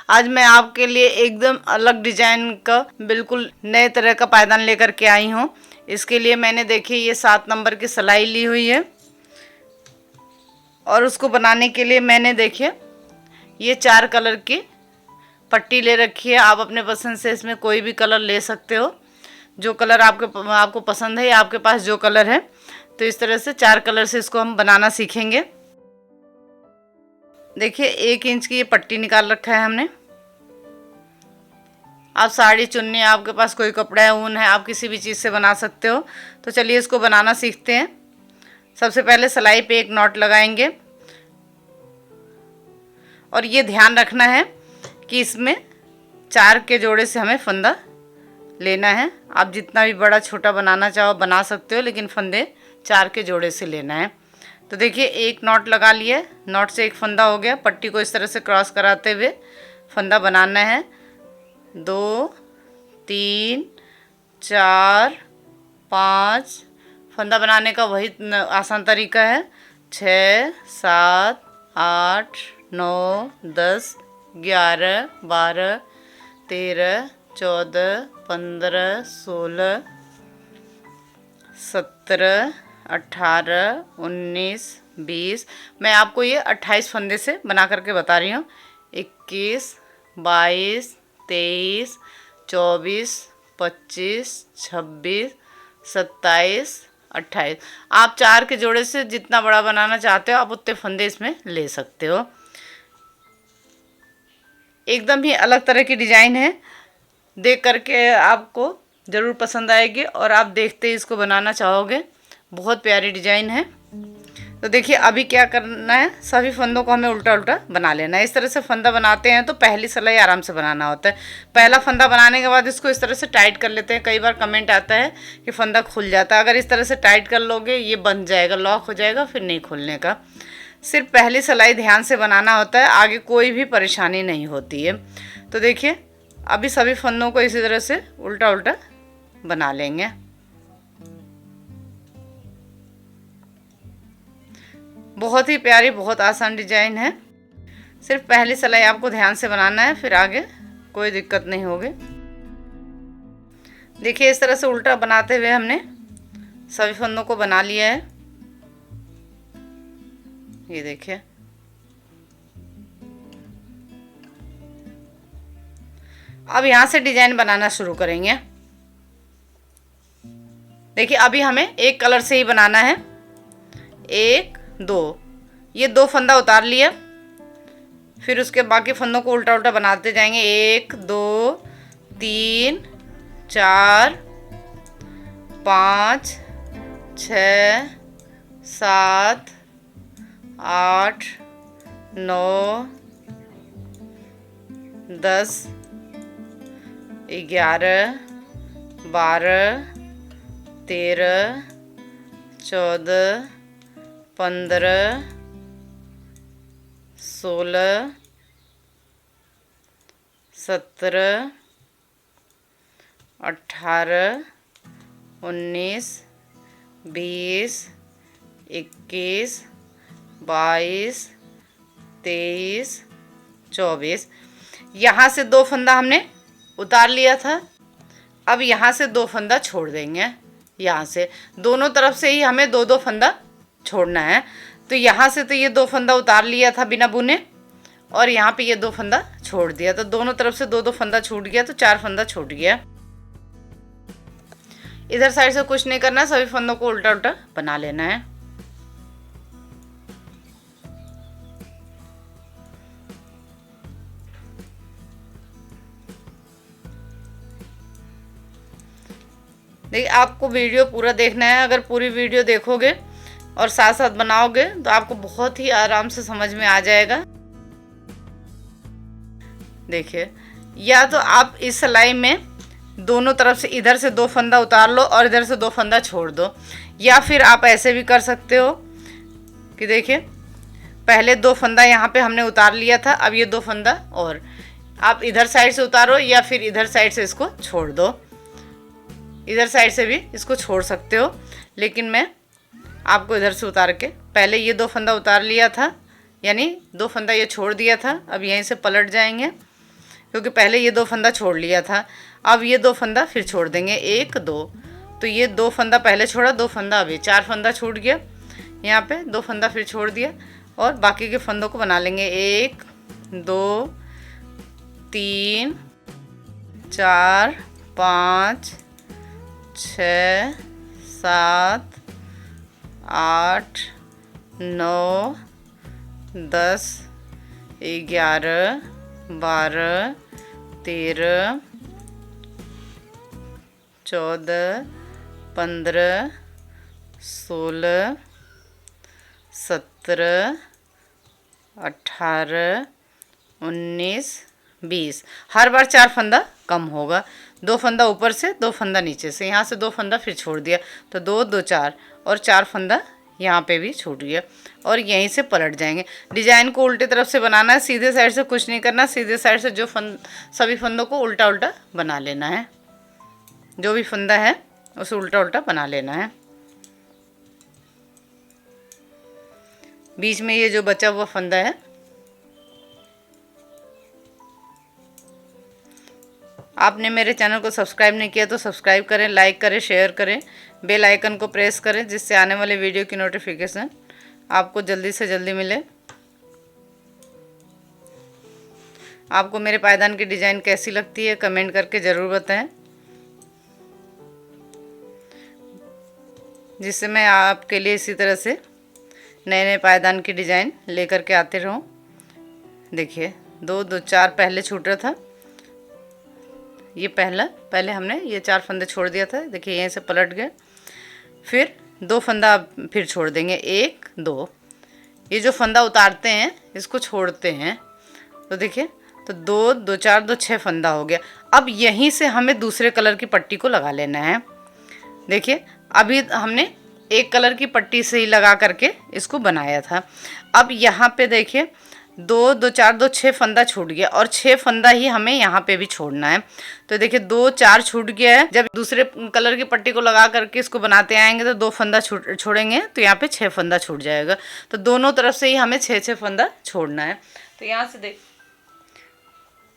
आज मैं आपके लिए एकदम अलग डिजाइन का बिल्कुल नए तरह का पायदान लेकर के आई हूँ। इसके लिए मैंने देखिए ये 7 नंबर की सिलाई ली हुई है और उसको बनाने के लिए मैंने देखिए ये 4 कलर की पट्टी ले रखी है। आप अपने पसंद से इसमें कोई भी कलर ले सकते हो, जो कलर आपको पसंद है या आपके पास जो कलर है। तो इस तरह से 4 कलर से इसको हम बनाना सीखेंगे। देखिए 1 इंच की ये पट्टी निकाल रखा है हमने। आप साड़ी चुन्नी, आपके पास कोई कपड़ा है, ऊन है, आप किसी भी चीज़ से बना सकते हो। तो चलिए इसको बनाना सीखते हैं। सबसे पहले सिलाई पे एक नॉट लगाएंगे और ये ध्यान रखना है कि इसमें 4 के जोड़े से हमें फंदा लेना है। आप जितना भी बड़ा छोटा बनाना चाहो बना सकते हो, लेकिन फंदे 4 के जोड़े से लेना है। तो देखिए एक नॉट लगा लिया, नॉट से एक फंदा हो गया। पट्टी को इस तरह से क्रॉस कराते हुए फंदा बनाना है। 2 3 4 5 फंदा बनाने का वही आसान तरीका है। 6 7 8 9 10 11 12 13 14 15 16 17 18 19 20। मैं आपको ये 28 फंदे से बना करके बता रही हूँ। 21 22 23 24 25 26 27 28। आप 4 के जोड़े से जितना बड़ा बनाना चाहते हो आप उतने फंदे इसमें ले सकते हो। एकदम ही अलग तरह की डिज़ाइन है, देख करके आपको ज़रूर पसंद आएगी और आप देखते ही इसको बनाना चाहोगे। बहुत प्यारी डिज़ाइन है। तो देखिए अभी क्या करना है, सभी फंदों को हमें उल्टा उल्टा बना लेना है। इस तरह से फंदा बनाते हैं तो पहली सिलाई आराम से बनाना होता है। पहला फंदा बनाने के बाद इसको इस तरह से टाइट कर लेते हैं। कई बार कमेंट आता है कि फंदा खुल जाता है। अगर इस तरह से टाइट कर लोगे ये बंध जाएगा, लॉक हो जाएगा, फिर नहीं खुलने का। सिर्फ पहली सिलाई ध्यान से बनाना होता है, आगे कोई भी परेशानी नहीं होती है। तो देखिए अभी सभी फंदों को इसी तरह से उल्टा उल्टा बना लेंगे। बहुत ही प्यारी, बहुत आसान डिजाइन है। सिर्फ पहली सिलाई आपको ध्यान से बनाना है, फिर आगे कोई दिक्कत नहीं होगी। देखिए इस तरह से उल्टा बनाते हुए हमने सभी फंदों को बना लिया है। ये देखिए अब यहाँ से डिजाइन बनाना शुरू करेंगे। देखिए अभी हमें एक कलर से ही बनाना है। 1 2 ये 2 फंदा उतार लिया, फिर उसके बाकी फंदों को उल्टा उल्टा बनाते जाएंगे। 1 2 3 4 5 6 7 8 9 10 11 12 13 14 15 16 17 18 19 20 21 22 23 24। यहाँ से 2 फंदा हमने उतार लिया था। अब यहाँ से 2 फंदा छोड़ देंगे। यहाँ से दोनों तरफ से ही हमें 2 फंदा छोड़ना है। तो यहाँ से तो ये 2 फंदा उतार लिया था बिना बुने और यहाँ पे ये 2 फंदा छोड़ दिया, तो दोनों तरफ से 2 फंदा छूट गया, तो 4 फंदा छूट गया। इधर साइड से कुछ नहीं करना, सभी फंदों को उल्टा उल्टा बना लेना है। देखिए आपको वीडियो पूरा देखना है। अगर पूरी वीडियो देखोगे और साथ साथ बनाओगे तो आपको बहुत ही आराम से समझ में आ जाएगा। देखिए या तो आप इस सिलाई में दोनों तरफ से इधर से 2 फंदा उतार लो और इधर से 2 फंदा छोड़ दो, या फिर आप ऐसे भी कर सकते हो कि देखिए पहले 2 फंदा यहाँ पे हमने उतार लिया था, अब ये 2 फंदा और आप इधर साइड से उतारो या फिर इधर साइड से इसको छोड़ दो। इधर साइड से भी इसको छोड़ सकते हो, लेकिन मैं आपको इधर से उतार के पहले ये 2 फंदा उतार लिया था, यानी 2 फंदा ये छोड़ दिया था। अब यहीं से पलट जाएंगे क्योंकि पहले ये 2 फंदा छोड़ लिया था। अब ये 2 फंदा फिर छोड़ देंगे, 1 2। तो ये 2 फंदा पहले छोड़ा, 2 फंदा अभी, 4 फंदा छूट गया। यहाँ पे 2 फंदा फिर छोड़ दिया और बाकी के फंदों को बना लेंगे। 1 2 3 4 5 6 7 8 9 10 11 12 13 14 15 16 17 18 19 20। हर बार 4 फंदा कम होगा, 2 फंदा ऊपर से 2 फंदा नीचे से, यहाँ से 2 फंदा फिर छोड़ दिया तो 2 2 4 और 4 फंदा यहाँ पे भी छूट गया और यहीं से पलट जाएंगे। डिजाइन को उल्टे तरफ से बनाना है, सीधे साइड से कुछ नहीं करना, सीधे साइड से जो सभी फंदों को उल्टा उल्टा बना लेना है। जो भी फंदा है उसे उल्टा उल्टा बना लेना है। बीच में ये जो बचा हुआ फंदा है, आपने मेरे चैनल को सब्सक्राइब नहीं किया तो सब्सक्राइब करें, लाइक करें, शेयर करें, बेल आइकन को प्रेस करें जिससे आने वाले वीडियो की नोटिफिकेशन आपको जल्दी से जल्दी मिले। आपको मेरे पायदान की डिज़ाइन कैसी लगती है कमेंट करके ज़रूर बताएं, जिससे मैं आपके लिए इसी तरह से नए नए पायदान की डिज़ाइन लेकर के आते रहूं। देखिए 2 2 4 पहले छूट रहा था, ये पहले हमने ये 4 फंदे छोड़ दिया था। देखिए यहीं से पलट गए, फिर 2 फंदा फिर छोड़ देंगे, 1 2। ये जो फंदा उतारते हैं इसको छोड़ते हैं, तो देखिए तो 2 2 4 2 6 फंदा हो गया। अब यहीं से हमें दूसरे कलर की पट्टी को लगा लेना है। देखिए अभी हमने एक कलर की पट्टी से ही लगा करके इसको बनाया था। अब यहाँ पे देखिए 2 2 4 2 6 फंदा छूट गया और 6 फंदा ही हमें यहाँ पे भी छोड़ना है। तो देखिए 2 4 छूट गया है। जब दूसरे कलर की पट्टी को लगा करके इसको बनाते आएंगे तो 2 फंदा छोड़ेंगे तो यहाँ पे 6 फंदा छूट जाएगा। तो दोनों तरफ से ही हमें 6 फंदा छोड़ना है। तो यहाँ से देख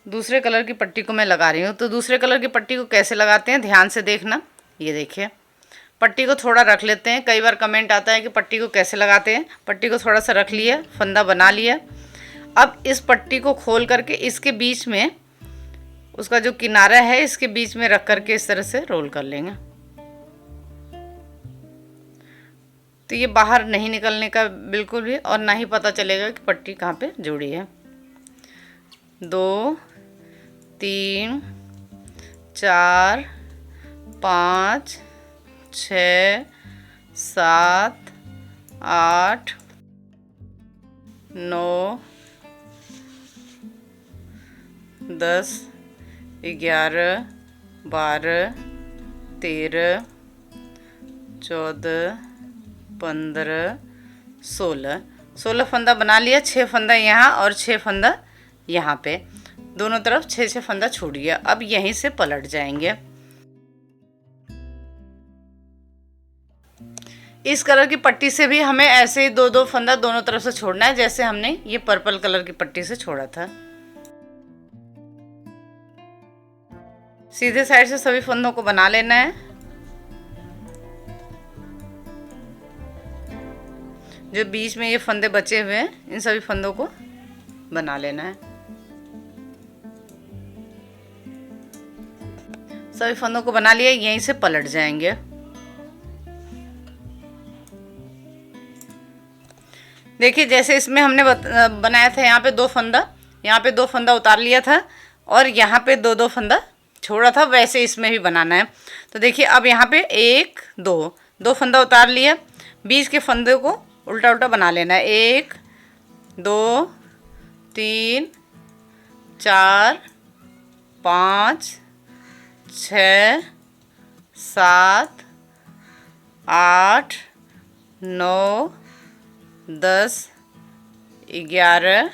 दूसरे कलर की पट्टी को मैं लगा रही हूँ। तो दूसरे कलर की पट्टी को कैसे लगाते हैं ध्यान से देखना। ये देखिए पट्टी को थोड़ा रख लेते हैं, कई बार कमेंट आता है कि पट्टी को कैसे लगाते हैं। पट्टी को थोड़ा सा रख लिया, फंदा बना लिया। अब इस पट्टी को खोल करके इसके बीच में उसका जो किनारा है इसके बीच में रख करके इस तरह से रोल कर लेंगे। तो ये बाहर नहीं निकलने का बिल्कुल भी, और ना ही पता चलेगा कि पट्टी कहाँ पे जुड़ी है। 2 3 4 5 6 7 8 9 10 11 12 13 14 15 16 फंदा बना लिया। 6 फंदा यहाँ और 6 फंदा यहाँ पे, दोनों तरफ 6 फंदा छूट गया। अब यहीं से पलट जाएंगे। इस कलर की पट्टी से भी हमें ऐसे ही 2 2 फंदा दोनों तरफ से छोड़ना है, जैसे हमने ये पर्पल कलर की पट्टी से छोड़ा था। सीधे साइड से सभी फंदों को बना लेना है। जो बीच में ये फंदे बचे हुए हैं इन सभी फंदों को बना लेना है। सभी फंदों को बना लिया, यहीं से पलट जाएंगे। देखिए जैसे इसमें हमने बनाया था, यहाँ पे 2 फंदा, यहाँ पे 2 फंदा उतार लिया था और यहाँ पे 2 2 फंदा छोड़ा था, वैसे इसमें भी बनाना है। तो देखिए अब यहाँ पे 1 2 फंदा उतार लिया, बीच के फंदे को उल्टा उल्टा बना लेना है। 1 2 3 4 5 6 7 8 9 10 11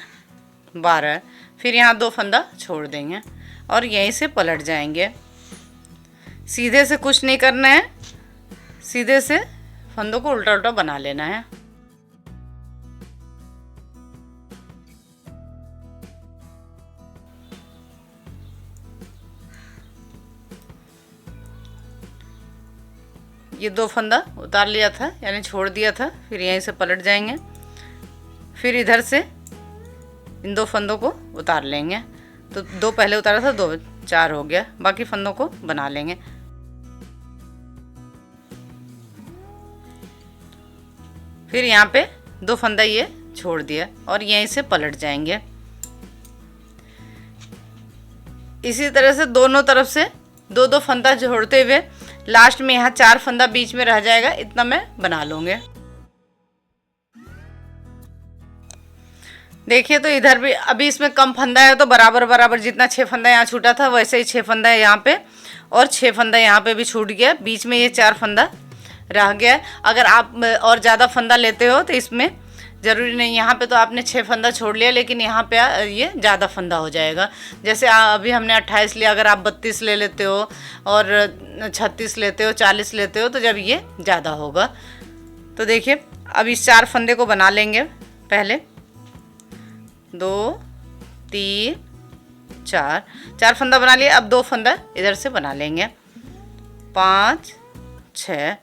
12। फिर यहाँ 2 फंदा छोड़ देंगे और यहीं से पलट जाएंगे। सीधे से कुछ नहीं करना है, सीधे से फंदों को उल्टा उल्टा बना लेना है। ये 2 फंदा उतार लिया था, यानी छोड़ दिया था। फिर यहीं से पलट जाएंगे, फिर इधर से इन 2 फंदों को उतार लेंगे। तो 2 पहले उतारा था, 2 4 हो गया। बाकी फंदों को बना लेंगे। फिर यहाँ पे 2 फंदा ये छोड़ दिया और यहीं से पलट जाएंगे। इसी तरह से दोनों तरफ से 2-2 फंदा जोड़ते हुए लास्ट में यहाँ 4 फंदा बीच में रह जाएगा, इतना मैं बना लूँगे। देखिए तो इधर भी अभी इसमें कम फंदा है, तो बराबर बराबर जितना 6 फंदा यहाँ छूटा था वैसे ही 6 फंदा है यहाँ पे, और 6 फंदा यहाँ पे भी छूट गया। बीच में ये 4 फंदा रह गया। अगर आप और ज़्यादा फंदा लेते हो तो इसमें ज़रूरी नहीं, यहाँ पे तो आपने 6 फंदा छोड़ लिया, लेकिन यहाँ पे ये ज़्यादा फंदा हो जाएगा। जैसे अभी हमने 28 लिया, अगर आप 32 ले लेते हो और 36 लेते हो, 40 लेते हो, तो जब ये ज़्यादा होगा। तो देखिए अब इस 4 फंदे को बना लेंगे। पहले 2 3 4 फंदा बना लिए। अब 2 फंदा इधर से बना लेंगे, 5 6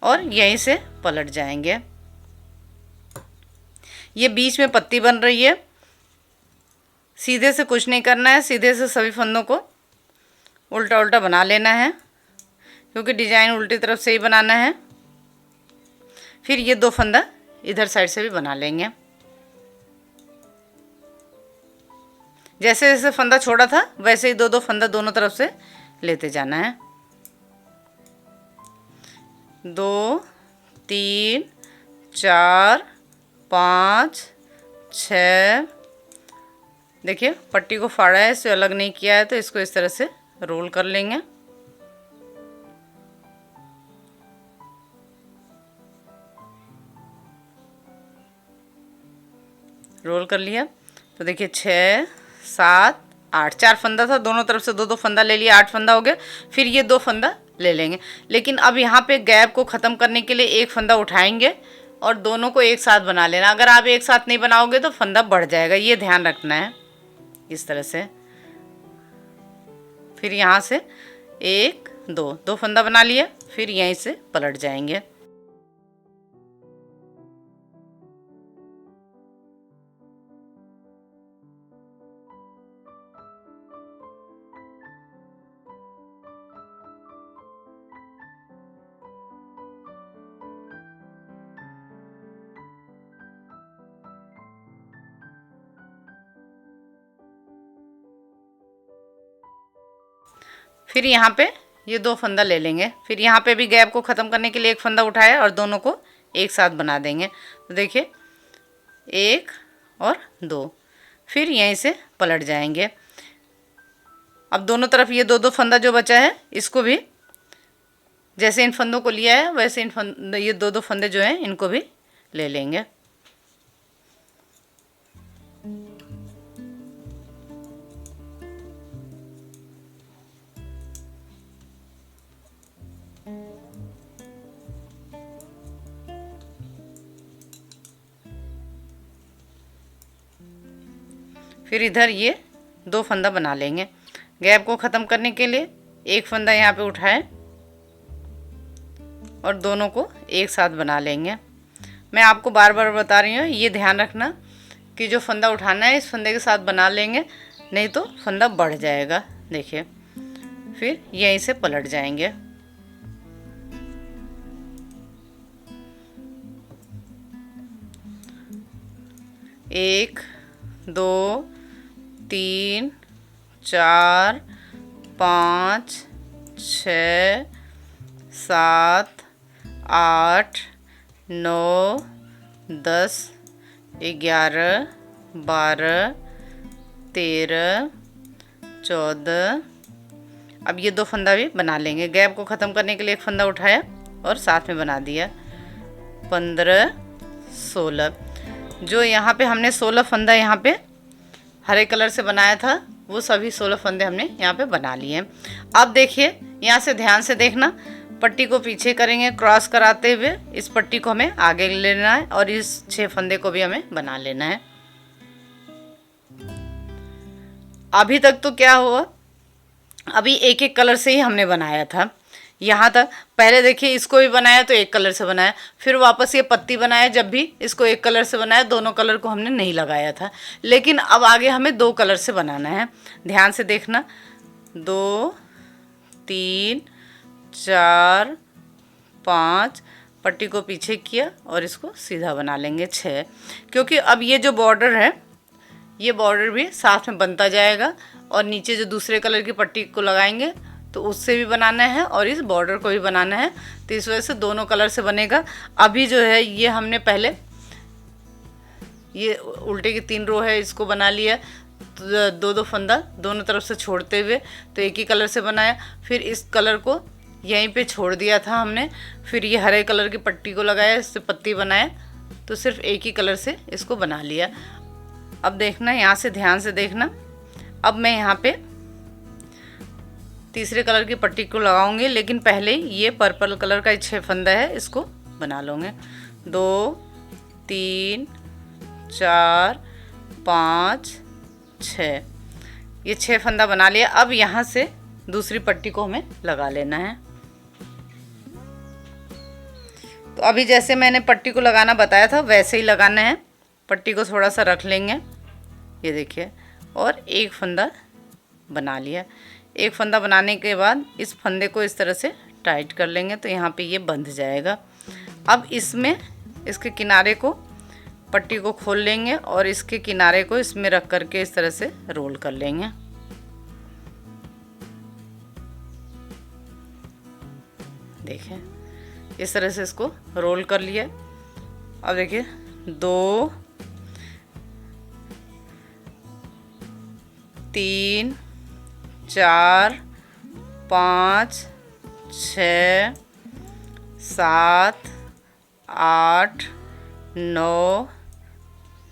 और यहीं से पलट जाएंगे। ये बीच में पत्ती बन रही है, सीधे से कुछ नहीं करना है, सीधे से सभी फंदों को उल्टा उल्टा बना लेना है, क्योंकि डिजाइन उल्टी तरफ से ही बनाना है। फिर ये 2 फंदा इधर साइड से भी बना लेंगे। जैसे जैसे फंदा छोड़ा था वैसे ही 2-2 फंदा दोनों तरफ से लेते जाना है। 2 3 4 5 6। देखिए पट्टी को फाड़ा है, इसे अलग नहीं किया है, तो इसको इस तरह से रोल कर लेंगे। रोल कर लिया तो देखिए 6 7 8, 4 फंदा था, दोनों तरफ से 2-2 फंदा ले लिया, 8 फंदा हो गया। फिर ये 2 फंदा ले लेंगे, लेकिन अब यहाँ पे गैप को ख़त्म करने के लिए एक फंदा उठाएंगे और दोनों को एक साथ बना लेना। अगर आप एक साथ नहीं बनाओगे तो फंदा बढ़ जाएगा, ये ध्यान रखना है। इस तरह से फिर यहाँ से 1 2 फंदा बना लिया, फिर यहीं से पलट जाएंगे। फिर यहाँ पे ये 2 फंदा ले लेंगे। फिर यहाँ पे भी गैप को ख़त्म करने के लिए एक फंदा उठाया और दोनों को एक साथ बना देंगे। तो देखिए 1 और 2, फिर यहीं से पलट जाएंगे। अब दोनों तरफ ये 2-2 फंदा जो बचा है, इसको भी जैसे इन फंदों को लिया है वैसे ये 2-2 फंदे जो हैं इनको भी ले लेंगे। फिर इधर ये 2 फंदा बना लेंगे। गैप को ख़त्म करने के लिए एक फंदा यहाँ पे उठाएं और दोनों को एक साथ बना लेंगे। मैं आपको बार बार बता रही हूँ, ये ध्यान रखना कि जो फंदा उठाना है इस फंदे के साथ बना लेंगे, नहीं तो फंदा बढ़ जाएगा। देखिए फिर यहीं से पलट जाएंगे। एक 2 3 4 5 6 7 8 9 10 11 12 13 14। अब ये 2 फंदा भी बना लेंगे। गैप को ख़त्म करने के लिए एक फंदा उठाया और साथ में बना दिया। 15 16। जो यहाँ पे हमने 16 फंदा यहाँ पे हरे कलर से बनाया था, वो सभी 16 फंदे हमने यहाँ पे बना लिए हैं। अब देखिए यहाँ से ध्यान से देखना, पट्टी को पीछे करेंगे क्रॉस कराते हुए, इस पट्टी को हमें आगे लेना है और इस 6 फंदे को भी हमें बना लेना है। अभी तक तो क्या हुआ, अभी एक एक कलर से ही हमने बनाया था। यहाँ तक पहले देखिए इसको भी बनाया तो एक कलर से बनाया, फिर वापस ये पत्ती बनाया, जब भी इसको एक कलर से बनाया, दोनों कलर को हमने नहीं लगाया था। लेकिन अब आगे हमें 2 कलर से बनाना है, ध्यान से देखना। 2 3 4 5, पट्टी को पीछे किया और इसको सीधा बना लेंगे 6, क्योंकि अब ये जो बॉर्डर है ये बॉर्डर भी साथ में बनता जाएगा, और नीचे जो दूसरे कलर की पट्टी को लगाएंगे तो उससे भी बनाना है और इस बॉर्डर को भी बनाना है, तो इस वजह से दोनों कलर से बनेगा। अभी जो है ये हमने पहले ये उल्टे की 3 रो है इसको बना लिया, तो 2-2 फंदा दोनों तरफ से छोड़ते हुए तो एक ही कलर से बनाया। फिर इस कलर को यहीं पे छोड़ दिया था हमने, फिर ये हरे कलर की पट्टी को लगाया, इससे पत्ती बनाया, तो सिर्फ एक ही कलर से इसको बना लिया। अब देखना, यहाँ से ध्यान से देखना। अब मैं यहाँ पे तीसरे कलर की पट्टी को लगाऊंगी, लेकिन पहले ये पर्पल कलर का 6 फंदा है इसको बना लूँगे। 2 3 4 5 6, ये 6 फंदा बना लिया। अब यहाँ से दूसरी पट्टी को हमें लगा लेना है। तो अभी जैसे मैंने पट्टी को लगाना बताया था वैसे ही लगाना है। पट्टी को थोड़ा सा रख लेंगे, ये देखिए, और एक फंदा बना लिया। एक फंदा बनाने के बाद इस फंदे को इस तरह से टाइट कर लेंगे, तो यहाँ पे ये बंध जाएगा। अब इसमें इसके किनारे को पट्टी को खोल लेंगे और इसके किनारे को इसमें रख करके इस तरह से रोल कर लेंगे। देखें, इस तरह से इसको रोल कर लिया। अब देखिए 2 3 4 5 6 7 8 9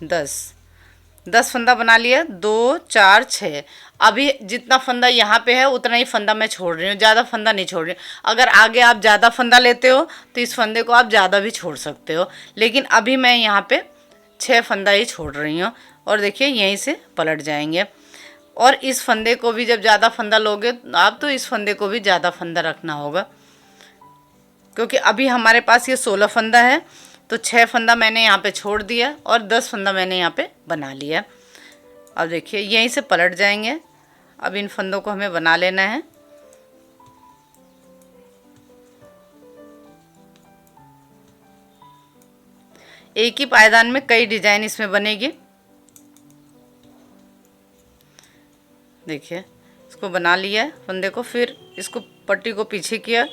10 फंदा बना लिया। 2 4 6, अभी जितना फंदा यहाँ पे है उतना ही फंदा मैं छोड़ रही हूँ, ज़्यादा फंदा नहीं छोड़ रही हूँ। अगर आगे आप ज़्यादा फंदा लेते हो तो इस फंदे को आप ज़्यादा भी छोड़ सकते हो, लेकिन अभी मैं यहाँ पे 6 फंदा ही छोड़ रही हूँ। और देखिए यहीं से पलट जाएंगे। और इस फंदे को भी जब ज़्यादा फंदा लोगे आप तो इस फंदे को भी ज़्यादा फंदा रखना होगा, क्योंकि अभी हमारे पास ये 16 फंदा है, तो 6 फंदा मैंने यहाँ पे छोड़ दिया और 10 फंदा मैंने यहाँ पे बना लिया। अब देखिए यहीं से पलट जाएंगे। अब इन फंदों को हमें बना लेना है। एक ही पायदान में कई डिजाइन इसमें बनेगी। देखिए इसको बना लिया है फंदे को, फिर इसको पट्टी को पीछे किया,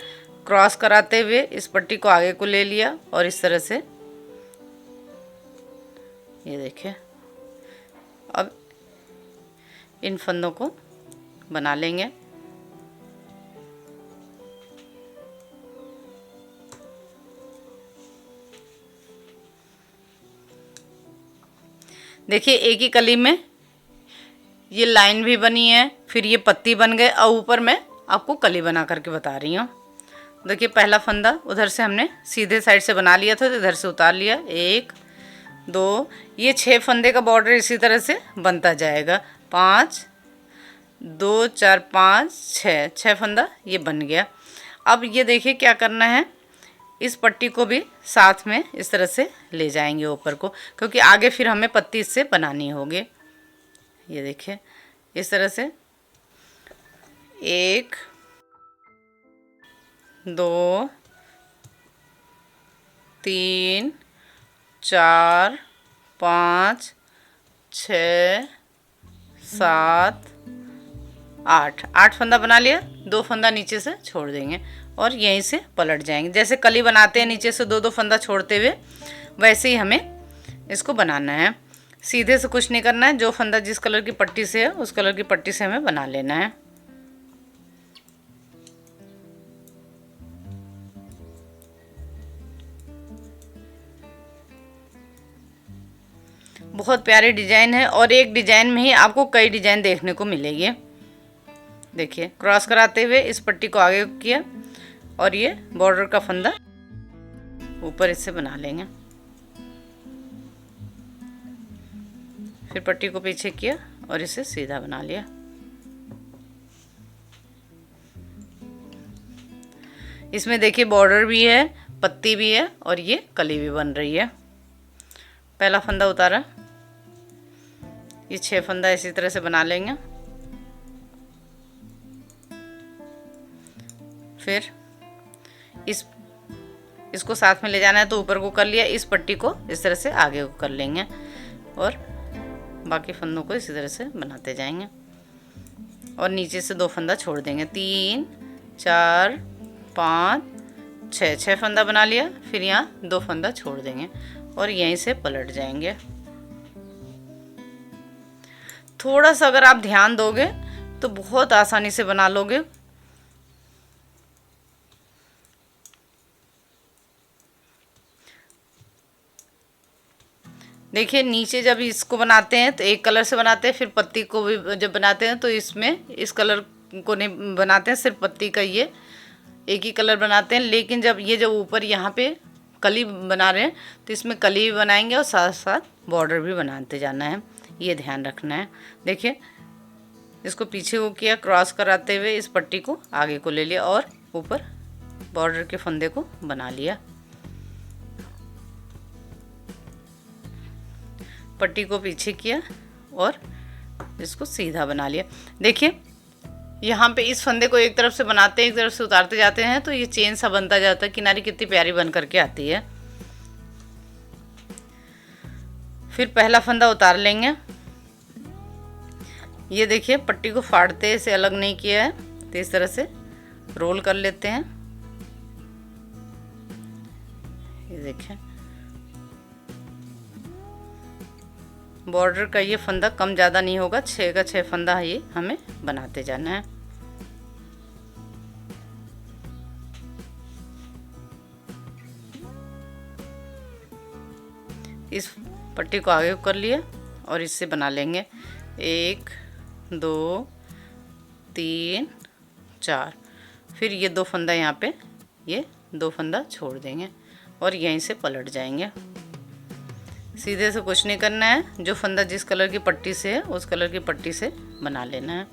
क्रॉस कराते हुए इस पट्टी को आगे को ले लिया और इस तरह से ये देखिए। अब इन फंदों को बना लेंगे। देखिए एक ही कली में ये लाइन भी बनी है, फिर ये पत्ती बन गए, और ऊपर मैं आपको कली बना करके बता रही हूँ। देखिए पहला फंदा उधर से हमने सीधे साइड से बना लिया था, तो इधर से उतार लिया। 1 2, ये 6 फंदे का बॉर्डर इसी तरह से बनता जाएगा। 5 2 4 5 6 फंदा ये बन गया। अब ये देखिए क्या करना है, इस पट्टी को भी साथ में इस तरह से ले जाएंगे ऊपर को, क्योंकि आगे फिर हमें पत्ती इससे बनानी होगी। ये देखिए इस तरह से 1 2 3 4 5 6 7 8 फंदा बना लिया। 2 फंदा नीचे से छोड़ देंगे और यहीं से पलट जाएंगे। जैसे कली बनाते हैं नीचे से 2-2 फंदा छोड़ते हुए, वैसे ही हमें इसको बनाना है। सीधे से कुछ नहीं करना है, जो फंदा जिस कलर की पट्टी से है उस कलर की पट्टी से हमें बना लेना है। बहुत प्यारी डिजाइन है, और एक डिजाइन में ही आपको कई डिजाइन देखने को मिलेगी। देखिए क्रॉस कराते हुए इस पट्टी को आगे किया और ये बॉर्डर का फंदा ऊपर इससे बना लेंगे। फिर पट्टी को पीछे किया और इसे सीधा बना लिया। इसमें देखिए बॉर्डर भी है, पत्ती भी है और ये कली भी बन रही है। पहला फंदा उतारा, ये 6 फंदा इसी तरह से बना लेंगे। फिर इसको साथ में ले जाना है तो ऊपर को कर लिया, इस पट्टी को इस तरह से आगे को कर लेंगे और बाकी फंदों को इसी तरह से बनाते जाएंगे और नीचे से 2 फंदा छोड़ देंगे। 3 4 5 6 फंदा बना लिया, फिर यहाँ 2 फंदा छोड़ देंगे और यहीं से पलट जाएंगे। थोड़ा सा अगर आप ध्यान दोगे तो बहुत आसानी से बना लोगे। देखिए नीचे जब इसको बनाते हैं तो एक कलर से बनाते हैं, फिर पत्ती को भी जब बनाते हैं तो इसमें इस कलर को नहीं बनाते हैं, सिर्फ पत्ती का ये एक ही कलर बनाते हैं। लेकिन जब ये जब ऊपर यहाँ पे कली बना रहे हैं तो इसमें कली भी बनाएंगे और साथ साथ बॉर्डर भी बनाते जाना है, ये ध्यान रखना है। देखिए इसको पीछे को किया, क्रॉस कराते हुए इस पट्टी को आगे को ले लिया और ऊपर बॉर्डर के फंदे को बना लिया। पट्टी को पीछे किया और इसको सीधा बना लिया। देखिए यहाँ पे इस फंदे को एक तरफ से बनाते हैं, एक तरफ से उतारते जाते हैं तो ये चेन सा बनता जाता है। किनारी कितनी प्यारी बन करके आती है। फिर पहला फंदा उतार लेंगे। ये देखिए पट्टी को फाड़ते से अलग नहीं किया है तो इस तरह से रोल कर लेते हैं। ये देखिए बॉर्डर का ये फंदा कम ज़्यादा नहीं होगा, 6 का 6 फंदा ये हमें बनाते जाना है। इस पट्टी को आगे कर लिए और इससे बना लेंगे 1 2 3 4। फिर ये 2 फंदा यहाँ पे ये 2 फंदा छोड़ देंगे और यहीं से पलट जाएंगे। सीधे से कुछ नहीं करना है, जो फंदा जिस कलर की पट्टी से है उस कलर की पट्टी से बना लेना है।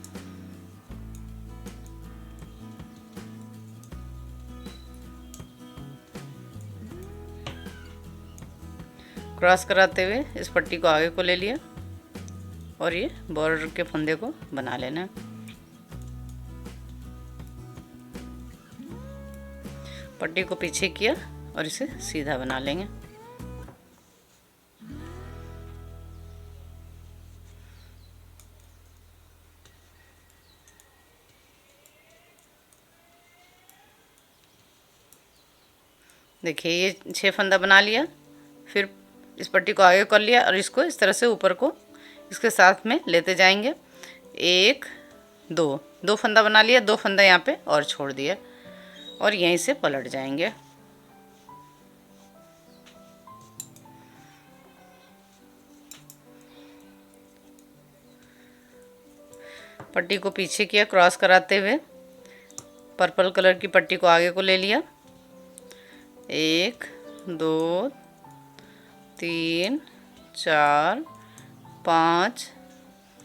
क्रॉस कराते हुए इस पट्टी को आगे को ले लिया और ये बॉर्डर के फंदे को बना लेना है। पट्टी को पीछे किया और इसे सीधा बना लेंगे। देखिए ये 6 फंदा बना लिया, फिर इस पट्टी को आगे कर लिया और इसको इस तरह से ऊपर को इसके साथ में लेते जाएंगे। 1 2 फंदा बना लिया, 2 फंदा यहाँ पे और छोड़ दिया और यहीं से पलट जाएंगे। पट्टी को पीछे किया, क्रॉस कराते हुए पर्पल कलर की पट्टी को आगे को ले लिया। 1 2 3 4 5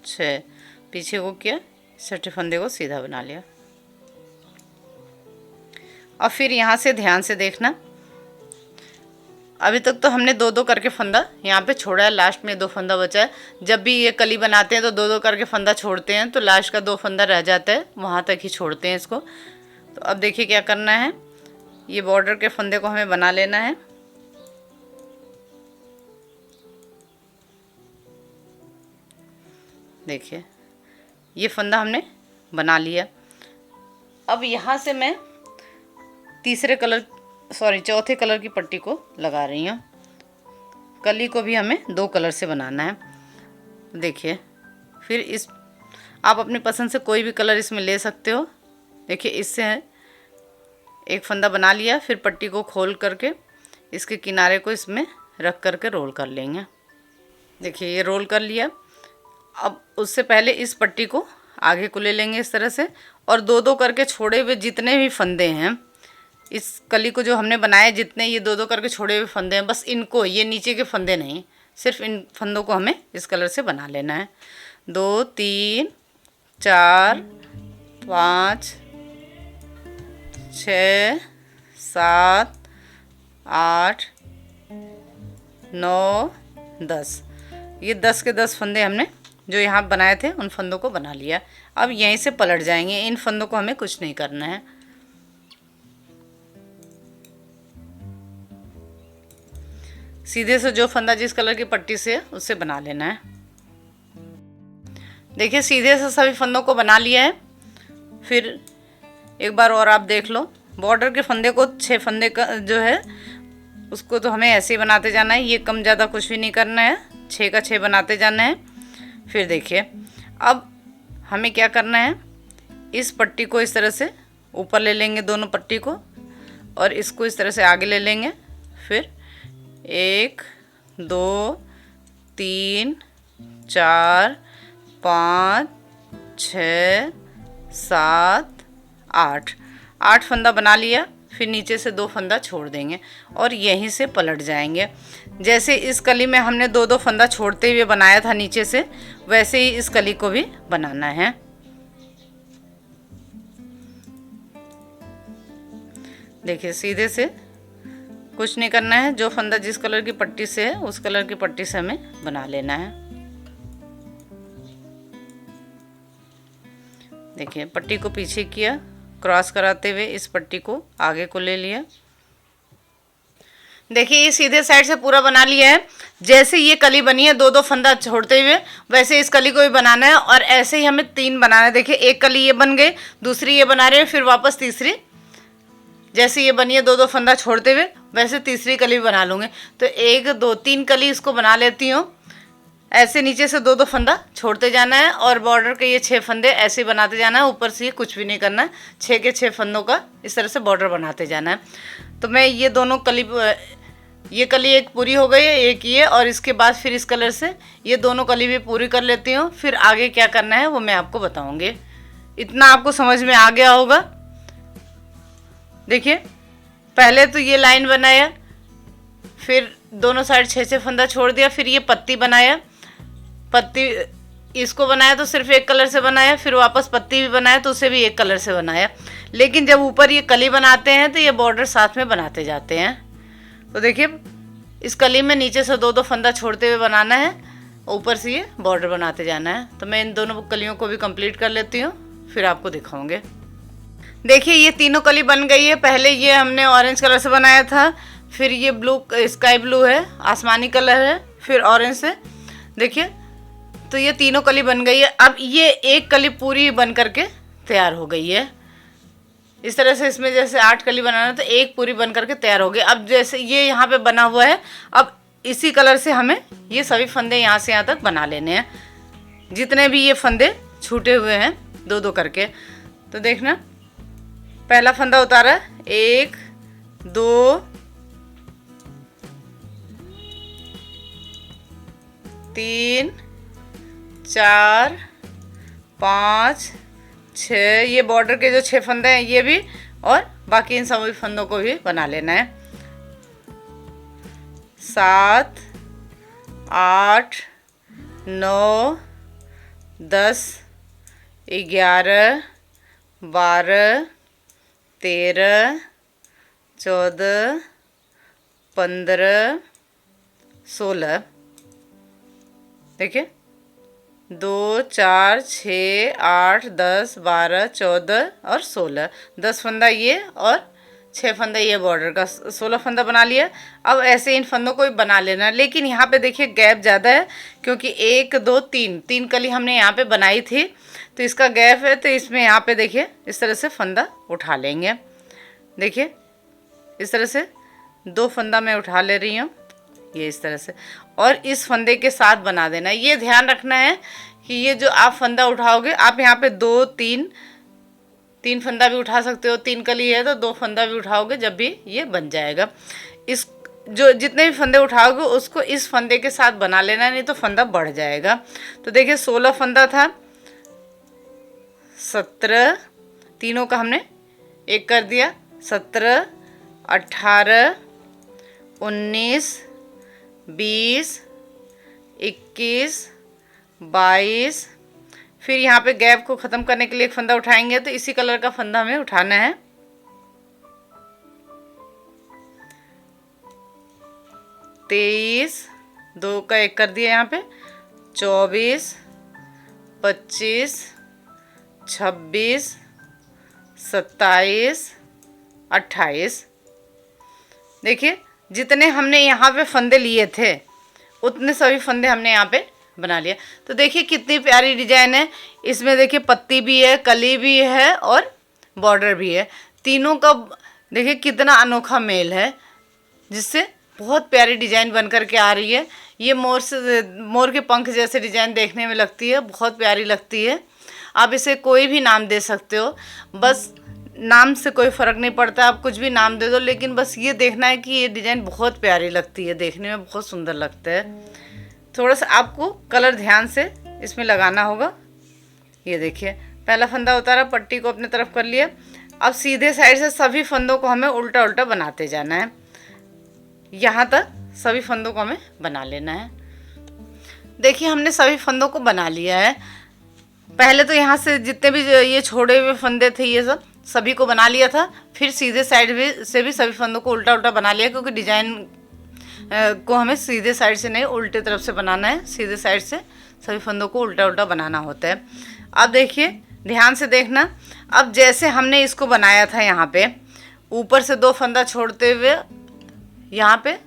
6 पीछे को किया, 6 फंदे को सीधा बना लिया। अब फिर यहाँ से ध्यान से देखना, अभी तक तो हमने 2 करके फंदा यहाँ पे छोड़ा है, लास्ट में 2 फंदा बचा है। जब भी ये कली बनाते हैं तो 2 करके फंदा छोड़ते हैं, तो लास्ट का 2 फंदा रह जाता है, वहाँ तक ही छोड़ते हैं इसको। तो अब देखिए क्या करना है, ये बॉर्डर के फंदे को हमें बना लेना है। देखिए ये फंदा हमने बना लिया। अब यहाँ से मैं चौथे कलर की पट्टी को लगा रही हूँ। कली को भी हमें 2 कलर से बनाना है। देखिए फिर आप अपनी पसंद से कोई भी कलर इसमें ले सकते हो। देखिए इससे एक फंदा बना लिया, फिर पट्टी को खोल करके इसके किनारे को इसमें रख करके रोल कर लेंगे। देखिए ये रोल कर लिया। अब उससे पहले इस पट्टी को आगे को ले लेंगे इस तरह से, और 2 करके छोड़े हुए जितने भी फंदे हैं इस कली को जो हमने बनाए, जितने ये 2 करके छोड़े हुए फंदे हैं, बस इनको, ये नीचे के फंदे नहीं, सिर्फ इन फंदों को हमें इस कलर से बना लेना है। 2 3 4 5 6 7 8 9 10। ये 10 के 10 फंदे हमने जो यहाँ बनाए थे उन फंदों को बना लिया। अब यहीं से पलट जाएंगे, इन फंदों को हमें कुछ नहीं करना है। सीधे से जो फंदा जिस कलर की पट्टी से है उससे बना लेना है। देखिए सीधे से सभी फंदों को बना लिया है। फिर एक बार और आप देख लो, बॉर्डर के फंदे को 6 फंदे का जो है उसको तो हमें ऐसे ही बनाते जाना है, ये कम ज़्यादा कुछ भी नहीं करना है, 6 का 6 बनाते जाना है। फिर देखिए अब हमें क्या करना है, इस पट्टी को इस तरह से ऊपर ले लेंगे दोनों पट्टी को, और इसको इस तरह से आगे ले लेंगे। फिर 1 2 3 4 5 6 7 8 फंदा बना लिया। फिर नीचे से 2 फंदा छोड़ देंगे और यहीं से पलट जाएंगे। जैसे इस कली में हमने 2 फंदा छोड़ते हुए बनाया था नीचे से, वैसे ही इस कली को भी बनाना है। देखिए सीधे से कुछ नहीं करना है, जो फंदा जिस कलर की पट्टी से है उस कलर की पट्टी से हमें बना लेना है। देखिए पट्टी को पीछे किया, क्रॉस कराते हुए इस पट्टी को आगे को ले लिया। देखिए ये सीधे साइड से पूरा बना लिया है। जैसे ये कली बनी है 2 फंदा छोड़ते हुए, वैसे इस कली को भी बनाना है और ऐसे ही हमें 3 बनाना है। देखिए एक कली ये बन गई, दूसरी ये बना रहे हैं, फिर वापस तीसरी, जैसे ये बनी है 2 फंदा छोड़ते हुए वैसे तीसरी कली भी बना लूँगे। तो 1 2 3 कली इसको बना लेती हूँ। ऐसे नीचे से 2 फंदा छोड़ते जाना है और बॉर्डर के ये 6 फंदे ऐसे बनाते जाना है। ऊपर से ये कुछ भी नहीं करना है, 6 के 6 फंदों का इस तरह से बॉर्डर बनाते जाना है। तो मैं ये दोनों कली, ये कली एक पूरी हो गई है, एक ये, और इसके बाद फिर इस कलर से ये दोनों कली भी पूरी कर लेती हूँ। फिर आगे क्या करना है वो मैं आपको बताऊँगी। इतना आपको समझ में आ गया होगा। देखिए पहले तो ये लाइन बनाया, फिर दोनों साइड 6 फंदा छोड़ दिया, फिर ये पत्ती बनाया, पत्ती इसको बनाया तो सिर्फ एक कलर से बनाया, फिर वापस पत्ती भी बनाया तो उसे भी एक कलर से बनाया। लेकिन जब ऊपर ये कली बनाते हैं तो ये बॉर्डर साथ में बनाते जाते हैं। तो देखिए इस कली में नीचे से 2 फंदा छोड़ते हुए बनाना है, ऊपर से ये बॉर्डर बनाते जाना है। तो मैं इन दोनों कलियों को भी कंप्लीट कर लेती हूँ, फिर आपको दिखाऊंगे। देखिए ये तीनों कली बन गई है। पहले ये हमने ऑरेंज कलर से बनाया था, फिर ये ब्लू स्काई ब्लू है, आसमानी कलर है, फिर ऑरेंज है। देखिए तो ये तीनों कली बन गई है। अब ये एक कली पूरी बन करके तैयार हो गई है। इस तरह से इसमें जैसे 8 कली बनाना तो एक पूरी बन करके तैयार हो गई। अब जैसे ये यहाँ पे बना हुआ है, अब इसी कलर से हमें ये सभी फंदे यहाँ से यहाँ तक बना लेने हैं, जितने भी ये फंदे छूटे हुए हैं 2 करके। तो देखना पहला फंदा उतारा, 1 2 3 4 5 6, ये बॉर्डर के जो 6 फंदे हैं ये भी, और बाकी इन सभी फंदों को भी बना लेना है। 7 8 9 10 11 12 13 14 15 16। देखिए 2 4 6 8 10 12 14 और 16, 10 फंदा ये और 6 फंदा ये बॉर्डर का, 16 फंदा बना लिया। अब ऐसे इन फंदों को भी बना लेना। लेकिन यहाँ पे देखिए गैप ज़्यादा है, क्योंकि 1 2 3 कली हमने यहाँ पे बनाई थी, तो इसका गैप है। तो इसमें यहाँ पे देखिए इस तरह से फंदा उठा लेंगे। देखिए इस तरह से 2 फंदा मैं उठा ले रही हूँ, ये इस तरह से, और इस फंदे के साथ बना देना। ये ध्यान रखना है कि ये जो आप फंदा उठाओगे, आप यहाँ पे 2 3 फंदा भी उठा सकते हो। 3 कली है तो 2 फंदा भी उठाओगे, जब भी ये बन जाएगा। इस जो जितने भी फंदे उठाओगे उसको इस फंदे के साथ बना लेना, नहीं तो फंदा बढ़ जाएगा। तो देखिए 16 फंदा था, 17, तीनों का हमने एक कर दिया, 17 18 19 20 21 22। फिर यहाँ पे गैप को ख़त्म करने के लिए एक फंदा उठाएंगे, तो इसी कलर का फंदा हमें उठाना है। 23, 2 का 1 कर दिया यहाँ पे, 24, 25, 26, 27, 28। देखिए जितने हमने यहाँ पे फंदे लिए थे उतने सभी फंदे हमने यहाँ पे बना लिया। तो देखिए कितनी प्यारी डिजाइन है। इसमें देखिए पत्ती भी है, कली भी है और बॉर्डर भी है। तीनों का देखिए कितना अनोखा मेल है, जिससे बहुत प्यारी डिजाइन बन कर के आ रही है। ये मोर के पंख जैसे डिजाइन देखने में लगती है, बहुत प्यारी लगती है। आप इसे कोई भी नाम दे सकते हो, बस नाम से कोई फ़र्क नहीं पड़ता, आप कुछ भी नाम दे दो, लेकिन बस ये देखना है कि ये डिज़ाइन बहुत प्यारी लगती है, देखने में बहुत सुंदर लगता है। थोड़ा सा आपको कलर ध्यान से इसमें लगाना होगा। ये देखिए पहला फंदा उतारा, पट्टी को अपने तरफ कर लिया। अब सीधे साइड से सभी फंदों को हमें उल्टा उल्टा बनाते जाना है। यहाँ तक सभी फंदों को हमें बना लेना है। देखिए हमने सभी फंदों को बना लिया है। पहले तो यहाँ से जितने भी ये छोड़े हुए फंदे थे ये सभी को बना लिया था। फिर सीधे साइड से भी सभी फंदों को उल्टा उल्टा बना लिया, क्योंकि डिजाइन को हमें सीधे साइड से नहीं उल्टे तरफ से बनाना है। सीधे साइड से सभी फंदों को उल्टा उल्टा बनाना होता है। अब देखिए ध्यान से देखना। अब जैसे हमने इसको बनाया था, यहाँ पे ऊपर से 2 फंदा छोड़ते हुए यहाँ पे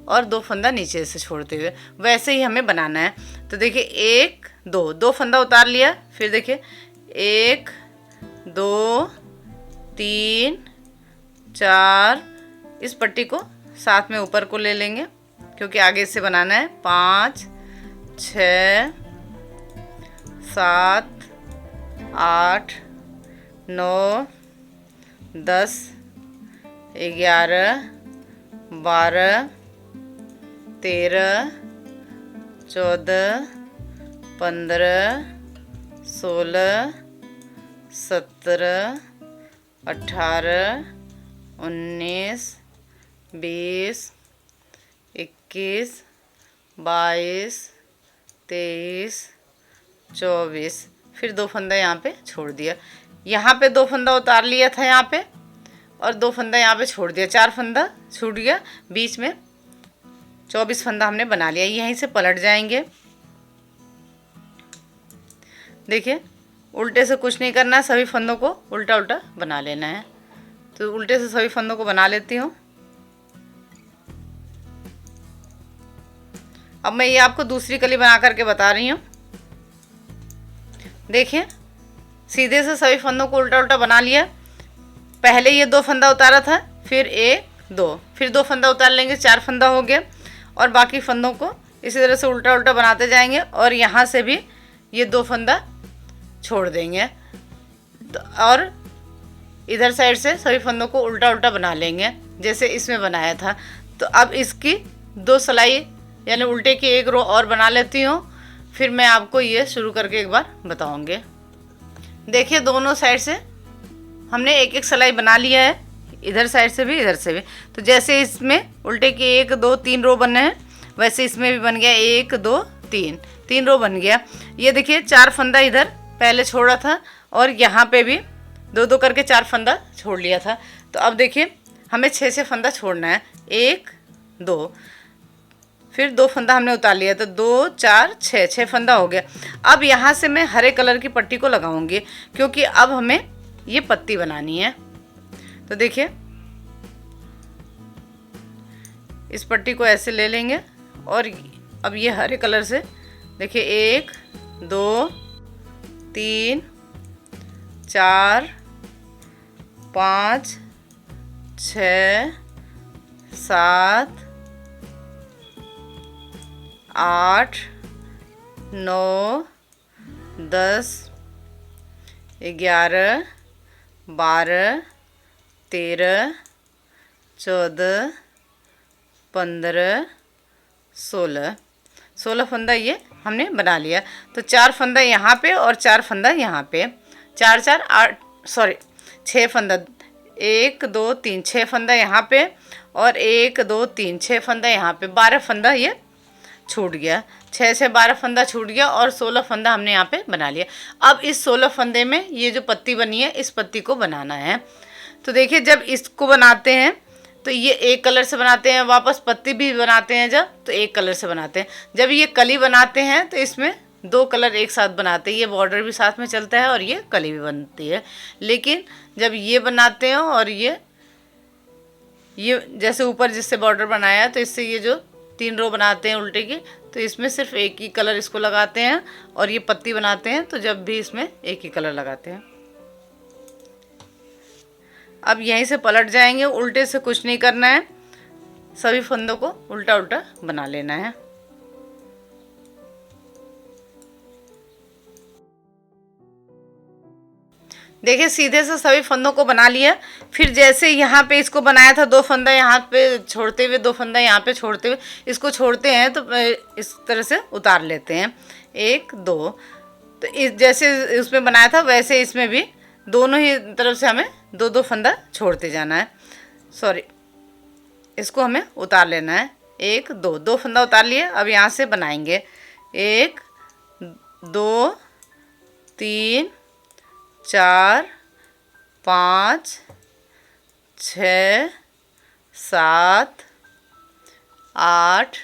और 2 फंदा नीचे से छोड़ते हुए, वैसे ही हमें बनाना है। तो देखिए 1 2 फंदा उतार लिया। फिर देखिए 1 2 3 4, इस पट्टी को साथ में ऊपर को ले लेंगे क्योंकि आगे से बनाना है। 5 6 7 8 9 10 11 12 13 14 15 16 17 18 19 20 21 22 23 24। फिर 2 फंदा यहाँ पे छोड़ दिया। यहाँ पे 2 फंदा उतार लिया था यहाँ पे, और 2 फंदा यहाँ पे छोड़ दिया। 4 फंदा छूट गया बीच में। 24 फंदा हमने बना लिया। यहीं से पलट जाएंगे। देखिए उल्टे से कुछ नहीं करना है, सभी फंदों को उल्टा उल्टा बना लेना है। तो उल्टे से सभी फंदों को बना लेती हूँ। अब मैं ये आपको दूसरी कली बना करके बता रही हूँ। देखिए सीधे से सभी फंदों को उल्टा उल्टा बना लिया। पहले ये 2 फंदा उतारा था, फिर 1 2, फिर 2 फंदा उतार लेंगे, 4 फंदा हो गया। और बाकी फंदों को इसी तरह से उल्टा उल्टा बनाते जाएंगे। और यहाँ से भी ये 2 फंदा छोड़ देंगे। तो और इधर साइड से सभी फंदों को उल्टा उल्टा बना लेंगे जैसे इसमें बनाया था। तो अब इसकी 2 सिलाई यानी उल्टे की 1 रो और बना लेती हूँ, फिर मैं आपको ये शुरू करके एक बार बताऊँगी। देखिए दोनों साइड से हमने 1 सिलाई बना लिया है, इधर साइड से भी इधर से भी। तो जैसे इसमें उल्टे की 1 2 3 रो बनने हैं, वैसे इसमें भी बन गया 1 2 3 रो बन गया। ये देखिए 4 फंदा इधर पहले छोड़ा था और यहाँ पे भी 2 2 करके 4 फंदा छोड़ लिया था। तो अब देखिए हमें 6 6 फंदा छोड़ना है। 1 2, फिर 2 फंदा हमने उतार लिया, तो 2 4 6 फंदा हो गया। अब यहाँ से मैं हरे कलर की पट्टी को लगाऊंगी, क्योंकि अब हमें ये पत्ती बनानी है। तो देखिए इस पट्टी को ऐसे ले लेंगे और अब ये हरे कलर से देखिए 1 2 3 4 5 6 7 8 9 10 11 12 13 14 15 16 फंदा ये हमने बना लिया। तो 4 फंदा यहाँ पे और 4 फंदा यहाँ पे, 4 4 8 सॉरी 6 फंदा, 1 2 3 6 फंदा यहाँ पे और 1 2 3 6 फंदा यहाँ पे, 12 फंदा ये छूट गया। 6 6 12 फंदा छूट गया और 16 फंदा हमने यहाँ पे बना लिया। अब इस 16 फंदे में ये जो पत्ती बनी है, इस पत्ती को बनाना है। तो देखिए जब इसको बनाते हैं तो ये एक कलर से बनाते हैं, वापस पत्ती भी बनाते हैं जब तो एक कलर से बनाते हैं। जब ये कली बनाते हैं तो इसमें दो कलर एक साथ बनाते हैं, ये बॉर्डर भी साथ में चलता है और ये कली भी बनती है। लेकिन जब ये बनाते हैं और ये जैसे ऊपर जिससे बॉर्डर बनाया तो इससे ये जो 3 रो बनाते हैं उल्टे की, तो इसमें सिर्फ एक ही कलर इसको लगाते हैं और ये पत्ती बनाते हैं तो जब भी इसमें एक ही कलर लगाते हैं। अब यहीं से पलट जाएंगे, उल्टे से कुछ नहीं करना है, सभी फंदों को उल्टा उल्टा बना लेना है। देखिए सीधे से सभी फंदों को बना लिया। फिर जैसे यहाँ पे इसको बनाया था 2 फंदा यहाँ पे छोड़ते हुए, 2 फंदा यहाँ पे छोड़ते हुए इसको छोड़ते हैं तो इस तरह से उतार लेते हैं 1 2। तो इस जैसे उसमें बनाया था वैसे इसमें भी दोनों ही तरफ से हमें 2 फंदा छोड़ते जाना है। सॉरी, इसको हमें उतार लेना है 1 2, 2 फंदा उतार लिए। अब यहाँ से बनाएंगे 1 2 3 4 5 6 7 8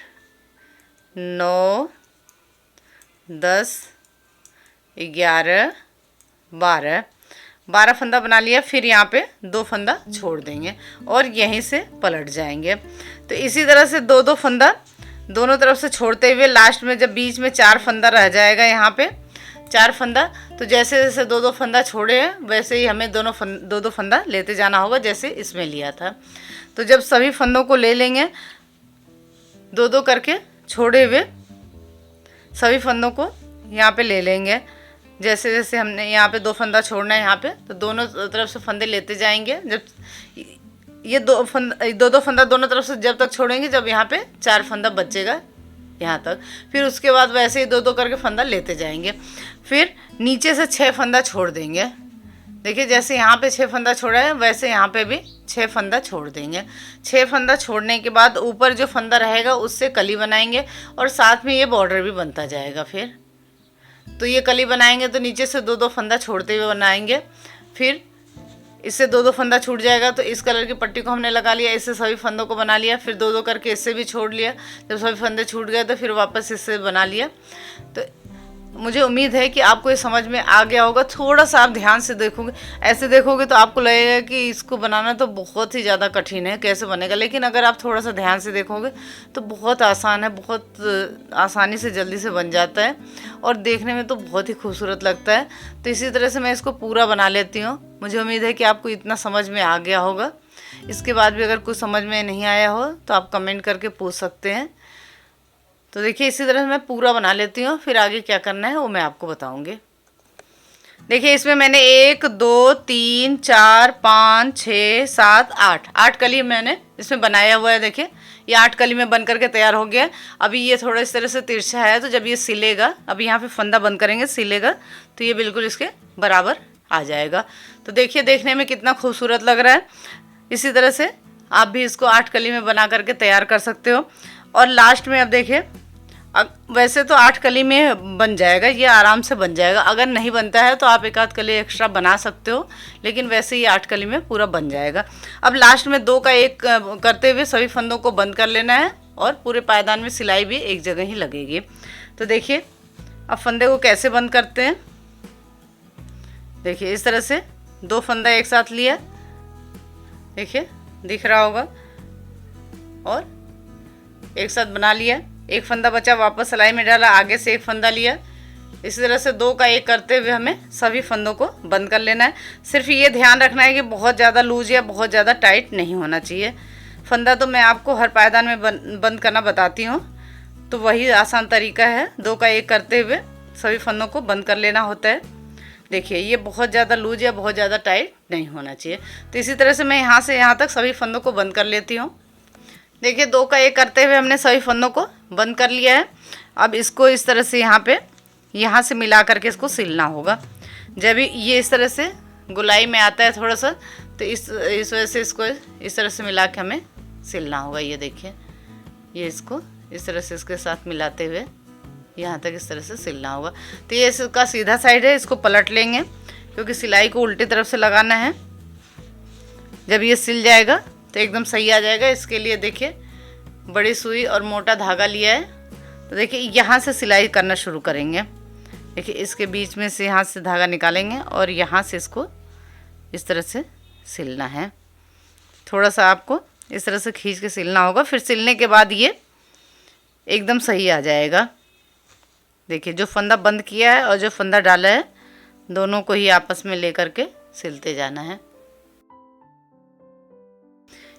9 10 11 12 फंदा बना लिया। फिर यहाँ पे 2 फंदा छोड़ देंगे और यहीं से पलट जाएंगे। तो इसी तरह से 2 फंदा दोनों तरफ से छोड़ते हुए लास्ट में जब बीच में 4 फंदा रह जाएगा, यहाँ पे 4 फंदा, तो जैसे जैसे 2 फंदा छोड़े हैं वैसे ही हमें 2 फंदा लेते जाना होगा जैसे इसमें लिया था। तो जब सभी फंदों को ले लेंगे 2 करके छोड़े हुए सभी फंदों को यहाँ पे ले लेंगे। जैसे जैसे हमने यहाँ पे 2 फंदा छोड़ना है यहाँ पे, तो दोनों तरफ से फंदे लेते जाएंगे। जब ये 2 फंदा दोनों तरफ से जब तक छोड़ेंगे जब यहाँ पे 4 फंदा बचेगा यहाँ तक। फिर उसके बाद वैसे ही 2 करके फंदा लेते जाएंगे। फिर नीचे से 6 फंदा छोड़ देंगे। देखिए जैसे यहाँ पे 6 फंदा छोड़ा है वैसे यहाँ पे भी 6 फंदा छोड़ देंगे। 6 फंदा छोड़ने के बाद ऊपर जो फंदा रहेगा उससे कली बनाएंगे और साथ में ये बॉर्डर भी बनता जाएगा। फिर तो ये कली बनाएंगे तो नीचे से 2 फंदा छोड़ते हुए बनाएंगे। फिर इससे 2 फंदा छूट जाएगा तो इस कलर की पट्टी को हमने लगा लिया, इससे सभी फंदों को बना लिया। फिर 2 करके इससे भी छोड़ लिया। जब सभी फंदे छूट गए तो फिर वापस इससे बना लिया। तो मुझे उम्मीद है कि आपको ये समझ में आ गया होगा। थोड़ा सा आप ध्यान से देखोगे, ऐसे देखोगे तो आपको लगेगा कि इसको बनाना तो बहुत ही ज़्यादा कठिन है, कैसे बनेगा। लेकिन अगर आप थोड़ा सा ध्यान से देखोगे तो बहुत आसान है, बहुत आसानी से जल्दी से बन जाता है और देखने में तो बहुत ही खूबसूरत लगता है। तो इसी तरह से मैं इसको पूरा बना लेती हूँ। मुझे उम्मीद है कि आपको इतना समझ में आ गया होगा। इसके बाद भी अगर कुछ समझ में नहीं आया हो तो आप कमेंट करके पूछ सकते हैं। तो देखिए इसी तरह से मैं पूरा बना लेती हूँ, फिर आगे क्या करना है वो मैं आपको बताऊँगी। देखिए इसमें मैंने 1 2 3 4 5 6 7 8 कली मैंने इसमें बनाया हुआ है। देखिए ये 8 कली में बन करके तैयार हो गया। अभी ये थोड़ा इस तरह से तिरछा है, तो जब ये सिलेगा, अभी यहाँ पे फंदा बंद करेंगे, सिलेगा तो ये बिल्कुल इसके बराबर आ जाएगा। तो देखिए देखने में कितना खूबसूरत लग रहा है। इसी तरह से आप भी इसको 8 कली में बना करके तैयार कर सकते हो। और लास्ट में अब देखिए, वैसे तो 8 कली में बन जाएगा, ये आराम से बन जाएगा। अगर नहीं बनता है तो आप 1 आध कली एक्स्ट्रा बना सकते हो, लेकिन वैसे ही 8 कली में पूरा बन जाएगा। अब लास्ट में 2 का 1 करते हुए सभी फंदों को बंद कर लेना है और पूरे पायदान में सिलाई भी एक जगह ही लगेगी। तो देखिए अब फंदे को कैसे बंद करते हैं। देखिए इस तरह से 2 फंदा एक साथ लिया, देखिए दिख रहा होगा, और एक साथ बना लिया। 1 फंदा बचा, वापस सिलाई में डाला, आगे से 1 फंदा लिया। इसी तरह से 2 का 1 करते हुए हमें सभी फंदों को बंद कर लेना है। सिर्फ ये ध्यान रखना है कि बहुत ज़्यादा लूज या बहुत ज़्यादा टाइट नहीं होना चाहिए। फंदा तो मैं आपको हर पायदान में बंद करना बताती हूँ, तो वही आसान तरीका है। 2 का 1 करते हुए सभी फंदों को बंद कर लेना होता है। देखिए ये बहुत ज़्यादा लूज या बहुत ज़्यादा टाइट नहीं होना चाहिए। तो इसी तरह से मैं यहाँ से यहाँ तक सभी फंदों को बंद कर लेती हूँ। देखिए 2 का 1 करते हुए हमने सभी फंदों को बंद कर लिया है। अब इसको इस तरह से यहाँ से मिला करके इसको सिलना होगा। जब ये इस तरह से गुलाई में आता है थोड़ा सा, तो इस वजह से इसको इस तरह से मिला के हमें सिलना होगा। ये देखिए ये इसको इस तरह से इसके साथ मिलाते हुए यहाँ तक इस तरह से सिलना होगा। तो ये इसका सीधा साइड है, इसको पलट लेंगे क्योंकि सिलाई को उल्टी तरफ से लगाना है। जब ये सिल जाएगा तो एकदम सही आ जाएगा। इसके लिए देखिए बड़ी सुई और मोटा धागा लिया है। तो देखिए यहाँ से सिलाई करना शुरू करेंगे। देखिए इसके बीच में से यहाँ से धागा निकालेंगे और यहाँ से इसको इस तरह से सिलना है। थोड़ा सा आपको इस तरह से खींच के सिलना होगा, फिर सिलने के बाद ये एकदम सही आ जाएगा। देखिए जो फंदा बंद किया है और जो फंदा डाला है दोनों को ही आपस में लेकर के सिलते जाना है।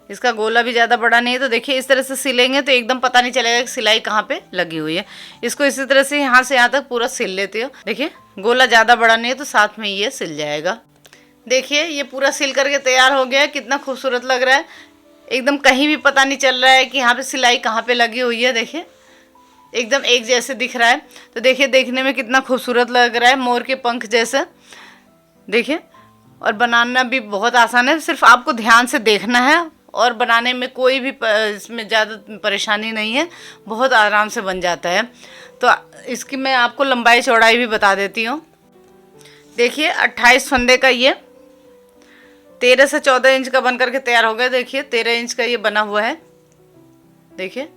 इसका गोला भी ज़्यादा बड़ा नहीं है, तो देखिए इस तरह से सिलेंगे तो एकदम पता नहीं चलेगा कि सिलाई कहाँ पे लगी हुई है। इसको इसी तरह से यहाँ से यहाँ तक पूरा सिल लेते हो। देखिए गोला ज़्यादा बड़ा नहीं है तो साथ में ये सिल जाएगा। देखिए ये पूरा सिल करके तैयार हो गया है। कितना खूबसूरत लग रहा है, एकदम कहीं भी पता नहीं चल रहा है कि यहाँ पे सिलाई कहाँ पे लगी हुई है। देखिए एकदम एक जैसे दिख रहा है। तो देखिए देखने में कितना खूबसूरत लग रहा है, मोर के पंख जैसा। देखिए और बनाना भी बहुत आसान है, सिर्फ आपको ध्यान से देखना है और बनाने में कोई भी इसमें ज़्यादा परेशानी नहीं है, बहुत आराम से बन जाता है। तो इसकी मैं आपको लंबाई चौड़ाई भी बता देती हूँ। देखिए 28 फंदे का ये 13 से 14 इंच का बन करके तैयार हो गया। देखिए 13 इंच का ये बना हुआ है। देखिए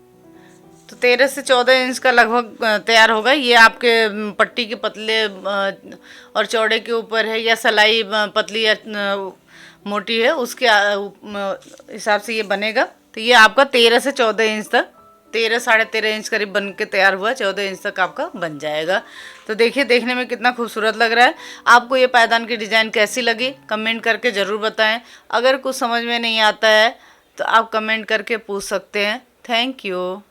तो 13 से 14 इंच का लगभग तैयार होगा। ये आपके पट्टी के पतले और चौड़े के ऊपर है, या सिलाई पतली या मोटी है उसके हिसाब से ये बनेगा। तो ये आपका 13 से 14 इंच तक, 13 साढ़े 13 इंच करीब बन के तैयार हुआ, 14 इंच तक आपका बन जाएगा। तो देखिए देखने में कितना खूबसूरत लग रहा है। आपको ये पायदान की डिज़ाइन कैसी लगी कमेंट करके ज़रूर बताएं। अगर कुछ समझ में नहीं आता है तो आप कमेंट करके पूछ सकते हैं। Thank you.